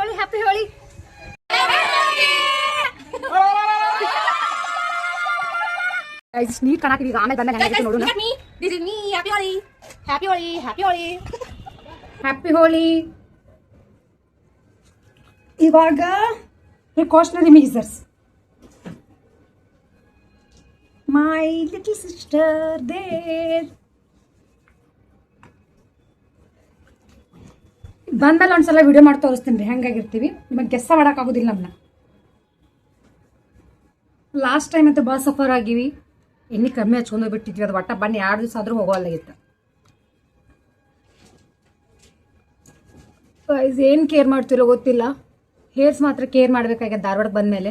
Holi happy Holi. ನೀರ್ ಕಾಣಾಕ ಈಗ ಆಮೇಲೆ ಬಂದಾಗ ನೋಡೋಣ. This is me. Happy Holi happy Holi happy Holi happy Holi. ಇವಾಗ precautionary measures. My little sister there. ಬಂದ್ಮೇಲೆ ಒಂದ್ಸಲ ವಿಡಿಯೋ ಮಾಡಿ ತೋರಿಸ್ತೀನಿ ರೀ ಹೆಂಗಾಗಿರ್ತೀವಿ. ನಿಮಗೆ ಗೆಸ್ಸ ಮಾಡೋಕ್ಕಾಗೋದಿಲ್ಲ ನಮ್ಮನ್ನ. ಲಾಸ್ಟ್ ಟೈಮ್ ಅಂತೂ ಭಾಳ ಸಫರ್ ಆಗಿವಿ. ಎಣ್ಣೆ ಕಮ್ಮಿ ಹಚ್ಕೊಂಡು ಹೋಗ್ಬಿಟ್ಟಿದ್ವಿ. ಅದು ಒಟ್ಟ ಬನ್ನಿ 2 ದಿವಸ ಆದರೂ ಹೋಗೋಲ್ಲಾಗಿತ್ತು. ಏನು ಕೇರ್ ಮಾಡ್ತಿರೋ ಗೊತ್ತಿಲ್ಲ. ಹೇರ್ಸ್ ಮಾತ್ರ ಕೇರ್ ಮಾಡ್ಬೇಕಾಗ್ಯದ ಧಾರವಾಡಕ್ಕೆ ಬಂದಮೇಲೆ.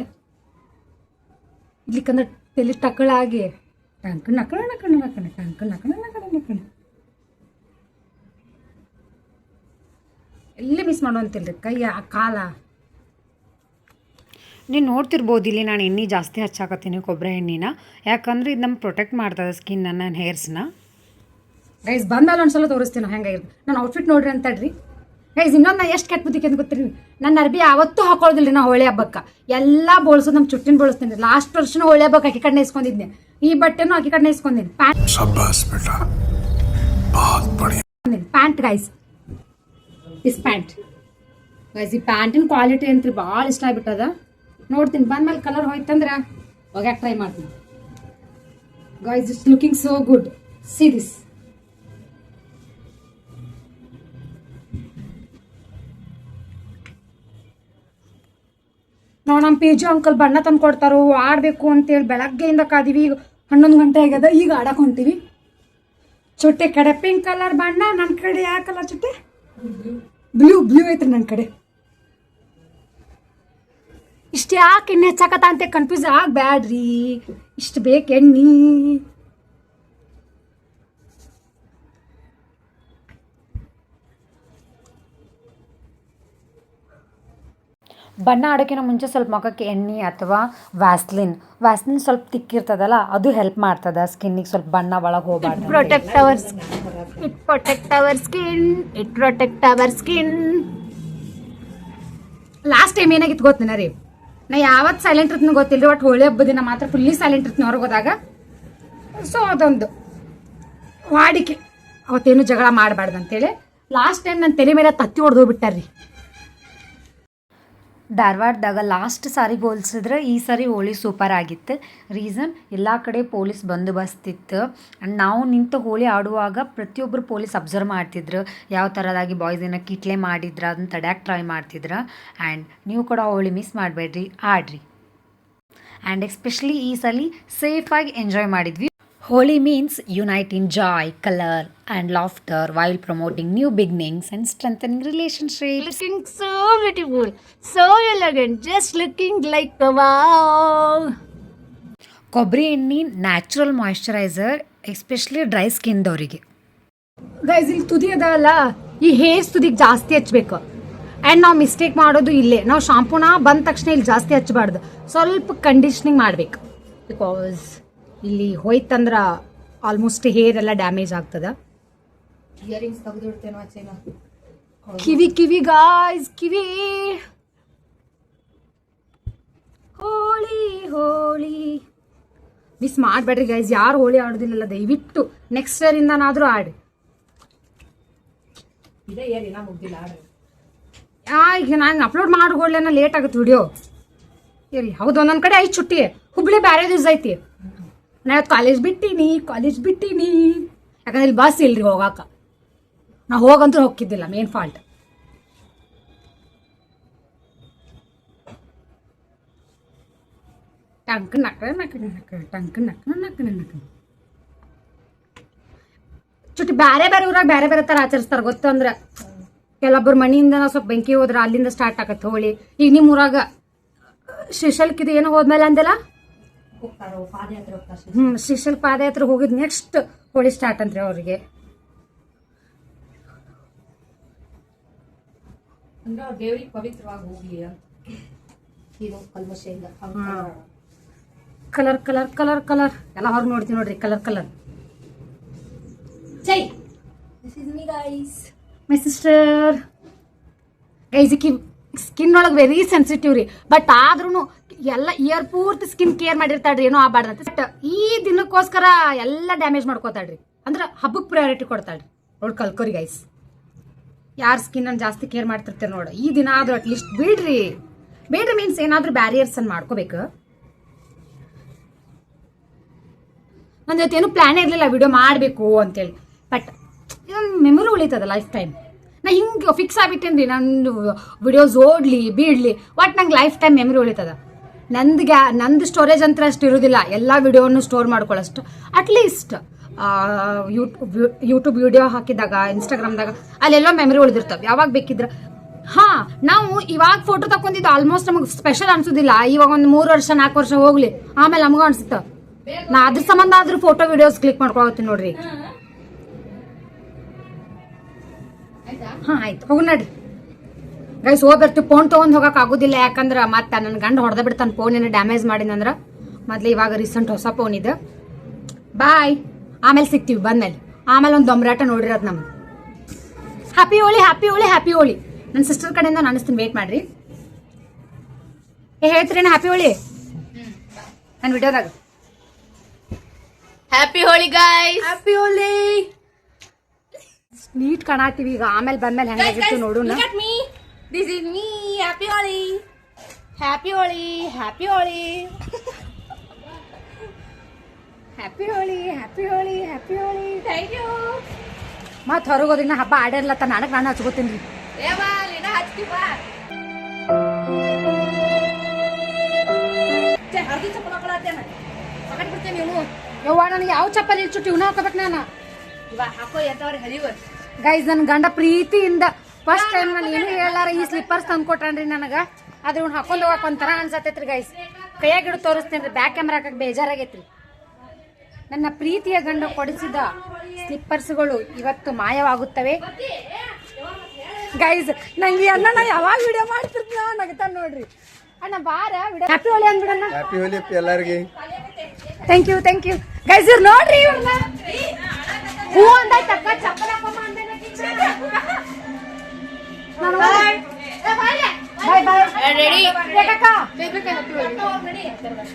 ಇಲ್ಲಿಕಂದ್ರೆ ತಲೆ ಟಕ್ಕಳಾಗಿ ಟಂಕ ನಕಣ ನಕಣ ನಕಣ ಟಂಕ ನಕಣ ನಕಣ ನಕಣ ಎಲ್ಲಿ ಮಿಸ್ ಮಾಡೋಂತಿಲ್ರಿ ಕೈಯ ಕಾಲ. ನೀವು ನೋಡ್ತಿರ್ಬೋದು ಇಲ್ಲಿ ನಾನು ಎಣ್ಣೆ ಜಾಸ್ತಿ ಹಚ್ಚಾಕತ್ತೀನಿ, ಕೊಬ್ಬರಿ ಎಣ್ಣೆನ. ಯಾಕಂದ್ರೆ ಇದು ನಮ್ಗೆ ಪ್ರೊಟೆಕ್ಟ್ ಮಾಡ್ತದೆ ಸ್ಕಿನ್ನ, ನನ್ನ ಹೇರ್ಸ್ನ. ಗೈಸ್ ಬಂದ್ಮೇಲೆ ಒಂದ್ಸಲ ತೋರಿಸ್ತೀನಿ ಹೆಂಗಾಗಿರುತ್ತೆ. ನಾನು ಔಟ್ಫಿಟ್ ನೋಡ್ರಿ ಅಂತಡ್ರಿ ಗೈಸ್. ಇನ್ನೊಂದು ನಾ ಎಷ್ಟು ಕೆಟ್ಟ ಬುದ್ಧಿಕೆ ಅಂತ ಗೊತ್ತಿರಿ. ನನ್ನ ಅರ್ಬಿ ಯಾವತ್ತೂ ಹಾಕೊಳ್ಳೋದಿಲ್ಲ ರೀ. ನಾ ಹೋಳಿ ಹಬ್ಬಕ್ಕೆ ಎಲ್ಲ ಬೋಳ್ಸೋದು ನಮ್ಮ ಚುಟ್ಟಿನ ಬೋಳಿಸ್ತೀನಿ ರೀ. ಲಾಸ್ಟ್ ವರ್ಷನೂ ಹೋಳಿ ಹಬ್ಬಕ್ಕೆ ಆಕಿ ಕಡೆ ಇಸ್ಕೊಂಡಿದ್ದೆ. ಈ ಬಟ್ಟೆನೂ ಆಕಿ ಕಡೆ ಇಸ್ಕೊಂಡಿನಿ. Pant guys, is pant guys. ಈ ಪ್ಯಾಂಟಿನ ಕ್ವಾಲಿಟಿ ಅಂತೂ ಭಾಳ ಇಷ್ಟ ಆಗ್ಬಿಟ್ಟದ. ನೋಡ್ತೀನಿ ಬಂದ್ಮೇಲೆ ಕಲರ್ ಹೋಯ್ತಂದ್ರೆ ಒಗ್ಯಾಕೆ ಟ್ರೈ ಮಾಡ್ತೀನಿ. Guys it's looking so good. See this. ನಾವು ನಮ್ಮ ಪಿ ಜಿ ಅಂಕಲ್ ಬಣ್ಣ ತಂದು ಕೊಡ್ತಾರೋ ಆಡಬೇಕು ಅಂತೇಳಿ ಬೆಳಗ್ಗೆಯಿಂದ ಕಾದೀವಿ. ಈಗ 11 ಗಂಟೆ ಆಗ್ಯದ. ಈಗ ಆಡಕ್ಕೆ ಹೊಂತೀವಿ. ಚುಟ್ಟೆ ಕಡೆ ಪಿಂಕ್ ಕಲರ್ ಬಣ್ಣ. ನನ್ನ ಕಡೆ ಯಾವ ಕಲರ್ ಚುಟ್ಟೆ? ಬ್ಲೂ. ಬ್ಲೂ ಐತ್ರಿ ನನ್ನ ಕಡೆ. ಇಷ್ಟು ಯಾಕೆ ಎಣ್ಣೆ ಹಚ್ಚಾಕತ್ತ ಅಂತ ಕನ್ಫ್ಯೂಸ್ ಆಗಬ್ಯಾಡ್ರಿ. ಇಷ್ಟು ಬೇಕು ಎಣ್ಣೆ. ಬಣ್ಣ ಆಡೋಕ್ಕಿಂತ ಮುಂಚೆ ಸ್ವಲ್ಪ ಮುಖಕ್ಕೆ ಎಣ್ಣೆ ಅಥವಾ ವ್ಯಾಸ್ಲಿನ್ ಸ್ವಲ್ಪ ತಿಕ್ಕಿರ್ತದಲ್ಲ, ಅದು ಹೆಲ್ಪ್ ಮಾಡ್ತದೆ ಸ್ಕಿನ್ನಿಗೆ. ಸ್ವಲ್ಪ ಬಣ್ಣ ಒಳಗೆ ಹೋಗಬಾರ್ದು. Protect our skin. Last time ಏನಾಗಿತ್ತು ಗೊತ್ತಿನ ರೀ, ನಾ ಯಾವತ್ತು ಸೈಲೆಂಟ್ ಇರ್ತೀನಿ ಗೊತ್ತಿಲ್ಲ. ಒಟ್ಟು ಹೋಳಿ ಹಬ್ಬದ ದಿನ ಮಾತ್ರ ಫುಲ್ಲಿ ಸೈಲೆಂಟ್ ಇರ್ತೀನಿ ಹೊರಗೆ ಹೋದಾಗ. ಸೊ ಅದೊಂದು ವಾಡಿಕೆ, ಅವತ್ತೇನು ಜಗಳ ಮಾಡಬಾರ್ದು ಅಂತೇಳಿ ಲಾಸ್ಟ್ ಟೈಮ್ ನನ್ನ ತಲೆ ಮೇಲೆ ತತ್ತಿ ಹೊಡೆದು ಹೋಗ್ಬಿಟ್ಟಾರ್ರಿ. ಧಾರವಾಡದಾಗ ಲಾಸ್ಟ್ ಸಾರಿಗೆ ಹೋಲಿಸಿದ್ರೆ ಈ ಸಾರಿ ಹೋಳಿ ಸೂಪರ್ ಆಗಿತ್ತು. ರೀಸನ್, ಎಲ್ಲ ಕಡೆ ಪೊಲೀಸ್ ಬಂದೋಬಸ್ತ್ ಇತ್ತು. ಆ್ಯಂಡ್ ನಾವು ನಿಂತು ಹೋಳಿ ಆಡುವಾಗ ಪ್ರತಿಯೊಬ್ಬರು ಪೊಲೀಸ್ ಅಬ್ಸರ್ವ್ ಮಾಡ್ತಿದ್ರು. ಯಾವ ಥರದಾಗಿ ಬಾಯ್ಸನ್ನ ಕಿಟ್ಲೆ ಮಾಡಿದ್ರು, ಅದನ್ನ ತಡ್ಯಾಕೆ ಟ್ರೈ ಮಾಡ್ತಿದ್ರು. ಆ್ಯಂಡ್ ನೀವು ಕೂಡ ಹೋಳಿ ಮಿಸ್ ಮಾಡಬೇಡ್ರಿ, ಆಡ್ರಿ. ಆ್ಯಂಡ್ ಎಸ್ಪೆಷಲಿ ಈ ಸಲ ಸೇಫಾಗಿ ಎಂಜಾಯ್ ಮಾಡಿದ್ವಿ. Holi means unite in joy, color and laughter while promoting new beginnings and strengthening relationships. Looking so beautiful, so elegant, just looking like a wow. ಕೊಬ್ಬರಿ ಎಣ್ಣೆ ನ್ಯಾಚುರಲ್ ಮಾಯಿಶ್ಚರೈಸರ್, ಎಸ್ಪೆಷಲಿ ಡ್ರೈ ಸ್ಕಿನ್ದವರಿಗೆ. Guys ಇಲ್ಲಿ ತುದಿ ಅದಲ್ಲ, ಈ hairs ತುದಿಗೆ ಜಾಸ್ತಿ ಹಚ್ಬೇಕು. ಆ್ಯಂಡ್ ನಾವು ಮಿಸ್ಟೇಕ್ ಮಾಡೋದು ಇಲ್ಲೇ. ನಾವು ಶಾಂಪೂನ ಬಂದ ತಕ್ಷಣ ಇಲ್ಲಿ ಜಾಸ್ತಿ ಹಚ್ಚಬಾರ್ದು, ಸ್ವಲ್ಪ ಕಂಡೀಷ್ನಿಂಗ್ ಮಾಡ್ಬೇಕು. ಬಿಕಾಸ್ ಇಲ್ಲಿ ಹೋಯ್ತಂದ್ರ ಆಲ್ಮೋಸ್ಟ್ ಹೇರ್ ಎಲ್ಲ ಡ್ಯಾಮೇಜ್ ಆಗ್ತದ. ಇಯರಿಂಗ್ಸ್ ತೆಗೆದಿಡ್ತೇನೋ ಚೈನ. ಕಿವಿ ಗಾಯ್ಸ್, ಕಿವಿ. ಹೋಳಿ ಮಿಸ್ ಮಾಡಬೇಡ್ರಿ ಗೈಸ್. ಯಾರು ಹೋಳಿ ಆಡೋದಿಲ್ಲ ದಯವಿಟ್ಟು ನೆಕ್ಸ್ಟ್ ಇಯರ್ ಇಂದನಾದ್ರೂ ಆಡಿ. ಈಗ ನಾನು ಅಪ್ಲೋಡ್ ಮಾಡ್ಕೊಳ್ಳೇನ ಲೇಟ್ ಆಗುತ್ತೆ ವಿಡಿಯೋ. ಇರಿ ಹೌದು, ಒಂದೊಂದು ಕಡೆ ಐದು ಚುಟ್ಟಿ. ಹುಬ್ಳಿ ಬ್ಯಾರೆ ದಿವಸ ಐತಿ. ನಾ ಇವತ್ತು ಕಾಲೇಜ್ ಬಿಟ್ಟೀನಿ. ಯಾಕಂದ್ರೆ ಇಲ್ಲಿ ಬಸ್ ಇಲ್ರಿ ಹೋಗಾಕ. ನಾ ಹೋಗಂತೂ ಹೋಗಿದ್ದಿಲ್ಲ, ಮೇನ್ ಫಾಲ್ಟ್. ಟಂಕ್ ನಕ್ಕ ಚುಟ್ಟಿ ಬ್ಯಾರೆ ಊರಾಗ ಬೇರೆ ಥರ ಆಚರಿಸ್ತಾರೆ. ಗೊತ್ತಂದ್ರೆ ಕೆಲವೊಬ್ಬರು ಮನೆಯಿಂದ ಸ್ವಲ್ಪ ಬೆಂಕಿ ಹೋದ್ರೆ ಅಲ್ಲಿಂದ ಸ್ಟಾರ್ಟ್ ಆಗತ್ತೆ ಹೋಳಿ. ಈಗ ನಿಮ್ಮ ಊರಾಗ ಶ್ರೀಶೈಲಕ್ಕಿದು ಏನೋ ಹೋದ್ಮೇಲೆ ಅಂದೆಲ್ಲ ಶ್ರೀಶೈಲ ಪಾದಯಾತ್ರೆ ಹೋಗಿದ್ ನೆಕ್ಸ್ಟ್ ಹೋಳಿ ಸ್ಟಾರ್ಟ್ ಅಂತ್ರಿ ಅವ್ರಿಗೆ. ಕಲರ್ ಎಲ್ಲ ಹೊರಗೆ ನೋಡ್ತೀವಿ ನೋಡ್ರಿ. Colour my sister guys. Skin ಒಳಗೆ ವೆರಿ ಸೆನ್ಸಿಟಿವ್ ರೀ. ಬಟ್ ಆದ್ರೂ ಎಲ್ಲ ಇಯರ್ ಪೂರ್ತಿ ಸ್ಕಿನ್ ಕೇರ್ ಮಾಡಿರ್ತಾಳ್ರಿ, ಏನೋ ಆಗ್ಬಾರ್ದಂತ. ಬಟ್ ಈ ದಿನಕ್ಕೋಸ್ಕರ ಎಲ್ಲ ಡ್ಯಾಮೇಜ್ ಮಾಡ್ಕೋತಾಳ್ರಿ. ಅಂದ್ರೆ ಹಬ್ಬಕ್ಕೆ ಪ್ರಯಾರಿಟಿ ಕೊಡ್ತಾಳ್ರಿ. ನೋಡಿ ಕಲ್ಕೋರಿ ಗೈಸ್, ಯಾರು ಸ್ಕಿನ್ ಅನ್ನು ಜಾಸ್ತಿ ಕೇರ್ ಮಾಡ್ತಿರ್ತೀರಿ ನೋಡು, ಈ ದಿನ ಆದ್ರೂ ಅಟ್ಲೀಸ್ಟ್ ಬಿಡ್ರಿ ಮೀನ್ಸ್ ಏನಾದ್ರೂ ಬ್ಯಾರಿಯರ್ಸ್ ಅನ್ನು ಮಾಡ್ಕೋಬೇಕು. ನನ್ನ ಜೊತೆ ಏನು ಪ್ಲಾನೇ ಇರಲಿಲ್ಲ ವಿಡಿಯೋ ಮಾಡಬೇಕು ಅಂತೇಳಿ. ಬಟ್ ಇದೊಂದು ಮೆಮೊರಿ ಉಳಿತದ ಲೈಫ್ ಟೈಮ್. ನಾ ಹಿಂಗೆ ಫಿಕ್ಸ್ ಆಗ್ಬಿಟ್ಟೇನ್ರಿ, ನಂದು ವಿಡಿಯೋಸ್ ಓಡ್ಲಿ ಬೀಡ್ಲಿ ಒಟ್ಟು ನಂಗೆ ಲೈಫ್ ಟೈಮ್ ಮೆಮೊರಿ ಉಳಿತದ. ನಂದು ಸ್ಟೋರೇಜ್ ಅಂತ ಅಷ್ಟು ಇರೋದಿಲ್ಲ, ಎಲ್ಲ ವಿಡಿಯೋನು ಸ್ಟೋರ್ ಮಾಡ್ಕೊಳ್ಳೋಷ್ಟು. ಅಟ್ಲೀಸ್ಟ್ ಯೂಟ್ಯೂಬ್ ವಿಡಿಯೋ ಹಾಕಿದಾಗ, ಇನ್ಸ್ಟಾಗ್ರಾಮ್ದಾಗ ಅಲ್ಲೆಲ್ಲೋ ಮೆಮೊರಿ ಉಳಿದಿರ್ತವೆ. ಯಾವಾಗ ಬೇಕಿದ್ರೆ ನಾವು ಇವಾಗ ಫೋಟೋ ತಕೊಂಡಿದ್ದು ಆಲ್ಮೋಸ್ಟ್ ನಮಗೆ ಸ್ಪೆಷಲ್ ಅನ್ಸೋದಿಲ್ಲ. ಇವಾಗ ಒಂದು 3 ವರ್ಷ 4 ವರ್ಷ ಹೋಗ್ಲಿ, ಆಮೇಲೆ ನಮಗೂ ಅನ್ಸುತ್ತ. ನಾ ಅದ್ರ ಸಂಬಂಧ ಆದ್ರೂ ಫೋಟೋ ವಿಡಿಯೋಸ್ ಕ್ಲಿಕ್ ಮಾಡ್ಕೊಳತ್ತೀನಿ ನೋಡ್ರಿ. ಆಯ್ತು ಹೋಗಿ ನಡ್ರಿ ಗೈಸ್, ಹೋಗ್ಬರ್ತೀವಿ. ಫೋನ್ ತೊಗೊಂಡ್ ಹೋಗಕ್ ಆಗೋದಿಲ್ಲ, ಯಾಕಂದ್ರೆ ಮತ್ತೆ ನನ್ನ ಗಂಡ ಹೊಡೆದ ಬಿಡ್ತಾನೆ ಫೋನ್ ಏನೋ ಡ್ಯಾಮೇಜ್ ಮಾಡಿದಂದ್ರ. ಮೊದ್ಲು ಇವಾಗ ರೀಸೆಂಟ್ ಹೊಸ ಫೋನ್ ಇದೆ. ಬಾಯ್, ಆಮೇಲೆ ಸಿಗ್ತೀವಿ ಬಂದ್ಮೇಲೆ. ಆಮೇಲೆ ಒಂದು ದೊಂಬರಾಟ ನೋಡಿರೋದು ನಮ್ದು. Happy Holi, happy Holi, happy Holi. ನನ್ನ ಸಿಸ್ಟರ್ ಕಡೆಯಿಂದ ನಾನು ಅನಿಸ್ತೀನಿ, ವೇಟ್ ಮಾಡ್ರಿ. ಹೇಳ್ತೀರೇನ ಹ್ಯಾಪಿ ಹೋಳಿ ನನ್ನ ವಿಡಿಯೋದಾಗ? Happy Holi guys, happy Holi. Neat ಕಾಣಾತೀವಿ ಈಗ, ಆಮೇಲೆ ಬಂದ್ಮೇಲೆ ಹೆಂಗಾಗಿತ್ತು ನೋಡೋಣ. This is me. Happy Holi, happy Holi, happy Holi, happy Holi, happy Holi, happy Holi. Thank you. ಮತ್ತೆ ಹೊರಗೋದಿನ ಹಬ್ಬ ಆಡಿರ್ಲತ್ತ, ನನಗೆ ನಾನು ಹಚ್ಕೋತೀನಿ ರೀ. ಯವ್ವ, ನನಗೆ ಯಾವ ಚಪ್ಪಲಿ ಇಲ್ಚುಟ್ಟು ಇವನ್ನ ಹಾಕೋಬೇಕು ನಾನು. ಗೈಸ್, ನನ್ನ ಗಂಡ ಪ್ರೀತಿಯಿಂದ ಫಸ್ಟ್ ಟೈಮ್ ನಾನು ಏನು ಹೇಳಾರ ಈ ಸ್ಲಿಪ್ಪರ್ಸ್ ತಂದ್ಕೊಟ್ಟಾನ್ರಿ ನನಗೆ. ಅದು ಇವ್ನು ಹಾಕೊಂಡು ಹೋಗಕ್ಕೆ ಒಂಥರ ಅನ್ಸತ್ತೈತ್ರಿ ಗೈಸ್. ಕೈಯಾಗ ಹಿಡಿದು ತೋರಿಸ್ತೇನೆ ರೀ, ಬ್ಯಾಕ್ ಕ್ಯಾಮ್ರಾ ಹಾಕಕ್ಕೆ ಬೇಜಾರಾಗೈತ್ರಿ. ನನ್ನ ಪ್ರೀತಿಯ ಗಂಡ ಕೊಡಿಸಿದ ಸ್ಲಿಪ್ಪರ್ಸ್ಗಳು ಇವತ್ತು ಮಾಯವಾಗುತ್ತವೆ ಗೈಸ್. ನಂಗೆ ಅಣ್ಣ ನಾ ಯಾವಾಗ ವಿಡಿಯೋ ಮಾಡ್ತಿರ್ತೀನ ನಗತಾನ ನೋಡ್ರಿ. ಅಣ್ಣ ಬಾರ ವಿಡಿಯೋ. ಹ್ಯಾಪಿ ಹೋಳಿ ಅಂದ್ಬಿಡಣ್ಣ. ಹ್ಯಾಪಿ ಹೋಲಿ ಎಲ್ಲರಿಗೆ. Thank you guys. ಇವ್ರು ನೋಡ್ರಿ, ಇವ್ರನ್ನ ಹೂ ಅಂದಾಯ್ತಕ್ಕ, ಚಪ್ಪಲ್ ಹಾಕಮ್ಮ ಅಂದೇನ.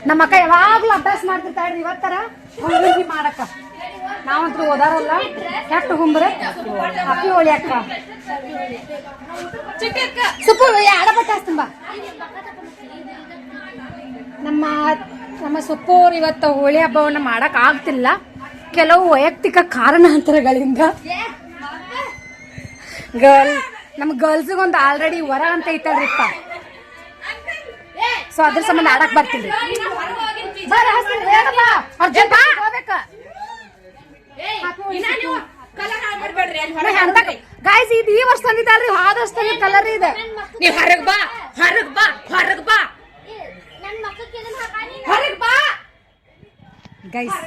ನಮ್ಮ ಅಕ್ಕ ಯಾವಾಗ್ಲೂ ಅಭ್ಯಾಸ ಮಾಡ್ತಿರ್ತಾಳ್ರಿ. ಇವತ್ತರ ಮಾಡಕ್ಕ ನಾವಂತೂ ಓದಾರಲ್ಲ, ಕೆಟ್ಟ ಹುಂಬ್ರೆ. ಹ್ಯಾಪಿ ಹೋಳಿ ಅಕ್ಕ. ಸುಪ್ಪು ಆಡಪಟ್ಟ ತುಂಬಾ ನಮ್ಮ ಸುಪ್ಪೋರು ಇವತ್ತು ಹೋಳಿ ಹಬ್ಬವನ್ನ ಮಾಡಕ್ ಆಗ್ತಿಲ್ಲ, ಕೆಲವು ವೈಯಕ್ತಿಕ ಕಾರಣಾಂತರಗಳಿಂದ. ನಮ್ಮ ಗರ್ಲ್ಸ್ಗೊಂದು ಆಲ್ರೆಡಿ ವರ ಅಂತ ಐತಲ್ರಿಪ್ಪ, ಸೊ ಅದ್ರ ಸಂಬಂಧ ಆಡಕ್ ಬರ್ತೀನಿ. ಗಾಯ್ಸ್, ಇದು ಈ ವರ್ಷ ತಂದಿದ್ದಾಳ್ರಿ, ಹೋದ ವರ್ಷದಲ್ಲಿ ಕಲರ್ ಇದೆ. ನೀವು ಹೊರಗ್ ಬಾ, ಹೊರಗ್ ಬಾ, ಹೊರಗ್ ಬಾ, ಹೊರಗ್ ಬಾ guys.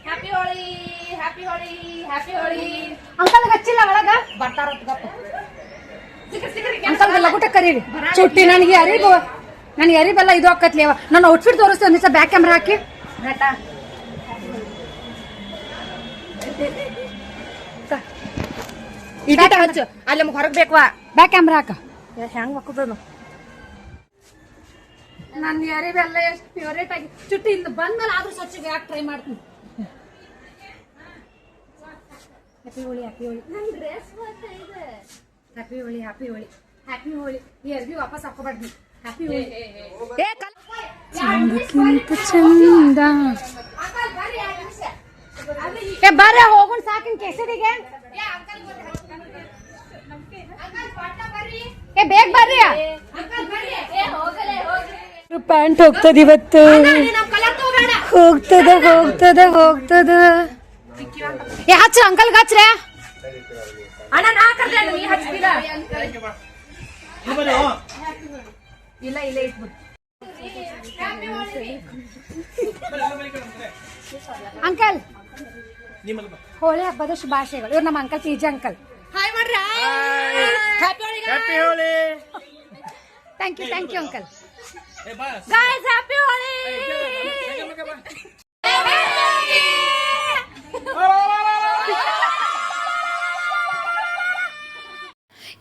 Happy Holi, happy Holi, happy Holi. Uncle ಹಚ್ಚಿಲ್ಲ ಒಳಗ ಬರ್ತಾರ. ಅಂಕಲ್ ಲಗುಟ ಕರೀರಿ. ಚುಟ್ಟಿ ನನಗೆ ಅರಿಬಲ್ಲ ಇದು ಹಾಕತ್ಲಿ. ನನ್ನ ಔಟ್ಫಿಟ್ ತೋರಿಸ್ತೇವೆ ಒಂದಿವಸ, ಬ್ಯಾಕ್ ಕ್ಯಾಮ್ರಾ ಹಾಕಿ. ಹಚ್ಚು ಅಲ್ಲಿ ನಮ್ಗೆ ಹೊರಗ್ ಬೇಕವಾ. ಬ್ಯಾಕ್ ಕ್ಯಾಮ್ರಾ ಹಾಕ. ಹೆಂಗ್ ಹಾಕೋದು? ನನ್ನ ಅರಿವೆಲ್ಲ ಎಷ್ಟು ಫೇವ್ರೇಟ್ ಆಗಿ. ಚುಟ್ಟಿ ಇಂದ ಬಂದ್ಮೇಲೆ ಆದ್ರೂ ಸ್ವಚ್ಛಗೆ ಯಾಕೆ ಟ್ರೈ ಮಾಡ್ತೀನಿ. Happy Holi, happy Holi. Happy Holi, happy Holi, happy Holi. ಈ ಅರ್ಬಿ ವಾಪಸ್ ಹಾಕೋಬಾರ್ದು. ಹ್ಯಾಪಿ ಹೋಳಿ. ಚಂದಕ್ಕಿಂತ ಚಂದ. ಬರ್ರ ಹೋಗೋಣ ಸಾಕಿನ ಕೆಸರಿಗೆ. ಬೇಗ ಬರ್ರಿ. ಪ್ಯಾಂಟ್ ಹೋಗ್ತದ ಇವತ್ತು. ಹೋಗ್ತದ. ಹಚ್ಚ ಅಂಕಲ್ ಹಚ್ರ. ಇಲ್ಲ ಇಟ್ಬಿಡು. ಅಂಕಲ್, ಹೋಳಿ ಹಬ್ಬದ ಶುಭಾಶಯಗಳು. ಇವ್ರು ನಮ್ಮ ಅಂಕಲ್ ಪಿಜಿ ಅಂಕಲ್. ಹಾಯ್ ಮಾಡ್ರಿ. Happy Holi. Thank you uncle. Guys, happy Holi.